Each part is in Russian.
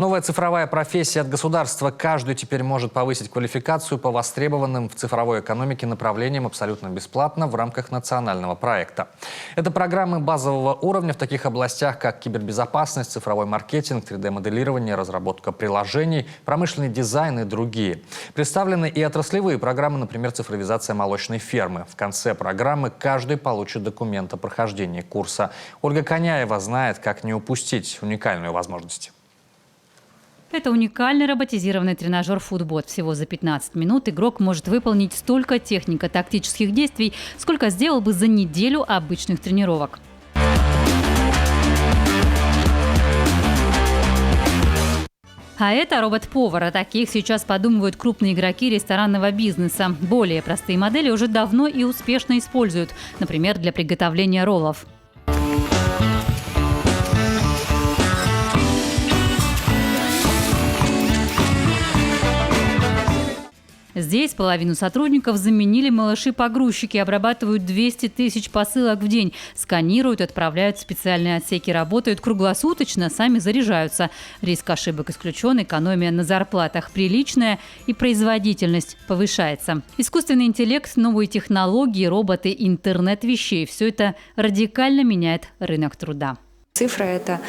Новая цифровая профессия от государства. Каждый теперь может повысить квалификацию по востребованным в цифровой экономике направлениям абсолютно бесплатно в рамках национального проекта. Это программы базового уровня в таких областях, как кибербезопасность, цифровой маркетинг, 3D-моделирование, разработка приложений, промышленный дизайн и другие. Представлены и отраслевые программы, например, цифровизация молочной фермы. В конце программы каждый получит документ о прохождении курса. Ольга Коняева знает, как не упустить уникальную возможность. Это уникальный роботизированный тренажер FootBot. Всего за 15 минут игрок может выполнить столько технико-тактических действий, сколько сделал бы за неделю обычных тренировок. А это робот-повар. О таких сейчас подумывают крупные игроки ресторанного бизнеса. Более простые модели уже давно и успешно используют, например, для приготовления роллов. Здесь половину сотрудников заменили малыши-погрузчики, обрабатывают 200 тысяч посылок в день, сканируют, отправляют в специальные отсеки, работают круглосуточно, сами заряжаются. Риск ошибок исключен, экономия на зарплатах приличная и производительность повышается. Искусственный интеллект, новые технологии, роботы, интернет вещей – все это радикально меняет рынок труда. Цифра – это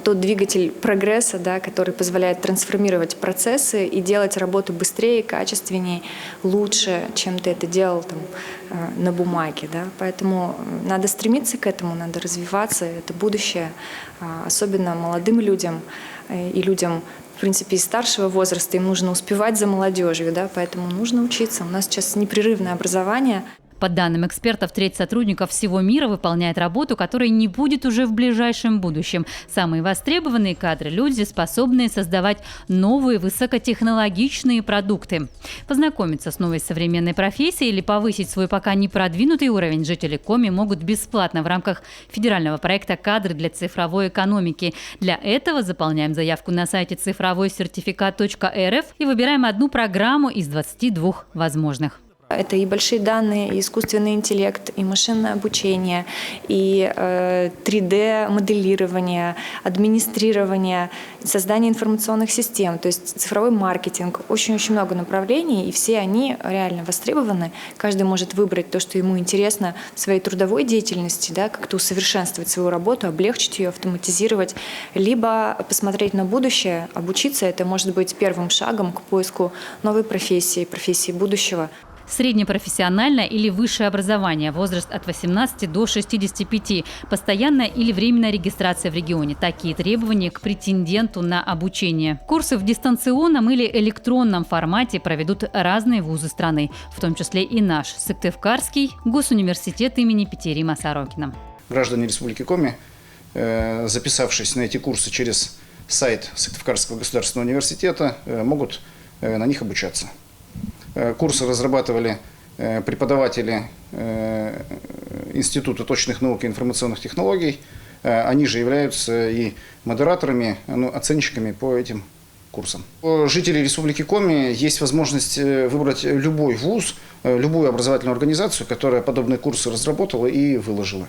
тот двигатель прогресса, да, который позволяет трансформировать процессы и делать работу быстрее, качественнее, лучше, чем ты это делал там, на бумаге. Да. Поэтому надо стремиться к этому, надо развиваться. Это будущее, особенно молодым людям и людям, в принципе, из старшего возраста. Им нужно успевать за молодежью, да, поэтому нужно учиться. У нас сейчас непрерывное образование. По данным экспертов, треть сотрудников всего мира выполняет работу, которая не будет уже в ближайшем будущем. Самые востребованные кадры – люди, способные создавать новые высокотехнологичные продукты. Познакомиться с новой современной профессией или повысить свой пока не продвинутый уровень жители Коми могут бесплатно в рамках федерального проекта «Кадры для цифровой экономики». Для этого заполняем заявку на сайте цифровойсертификат.рф и выбираем одну программу из 22 возможных. Это и большие данные, и искусственный интеллект, и машинное обучение, и 3D-моделирование, администрирование, создание информационных систем, то есть цифровой маркетинг. Очень-очень много направлений, и все они реально востребованы. Каждый может выбрать то, что ему интересно в своей трудовой деятельности, да, как-то усовершенствовать свою работу, облегчить ее, автоматизировать, либо посмотреть на будущее, обучиться. Это может быть первым шагом к поиску новой профессии будущего. Среднепрофессиональное или высшее образование, возраст от 18 до 65, постоянная или временная регистрация в регионе. Такие требования к претенденту на обучение. Курсы в дистанционном или электронном формате проведут разные вузы страны, в том числе и наш, Сыктывкарский госуниверситет имени Петерима Сорокина. Граждане Республики Коми, записавшись на эти курсы через сайт Сыктывкарского государственного университета, могут на них обучаться. Курсы разрабатывали преподаватели Института точных наук и информационных технологий. Они же являются и модераторами, оценщиками по этим курсам. У жителей Республики Коми есть возможность выбрать любой вуз, любую образовательную организацию, которая подобные курсы разработала и выложила.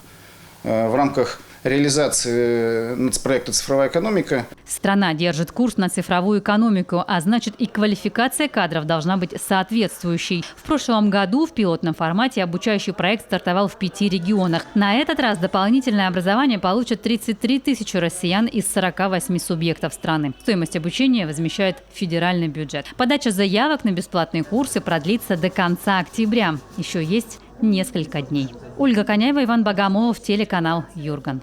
В рамках реализации нацпроекта «Цифровая экономика». Страна держит курс на цифровую экономику, а значит и квалификация кадров должна быть соответствующей. В прошлом году в пилотном формате обучающий проект стартовал в 5 регионах. На этот раз дополнительное образование получат 33 тысячи россиян из 48 субъектов страны. Стоимость обучения возмещает федеральный бюджет. Подача заявок на бесплатные курсы продлится до конца октября. Еще есть несколько дней. Ольга Коняева, Иван Богомолов, телеканал Юрган.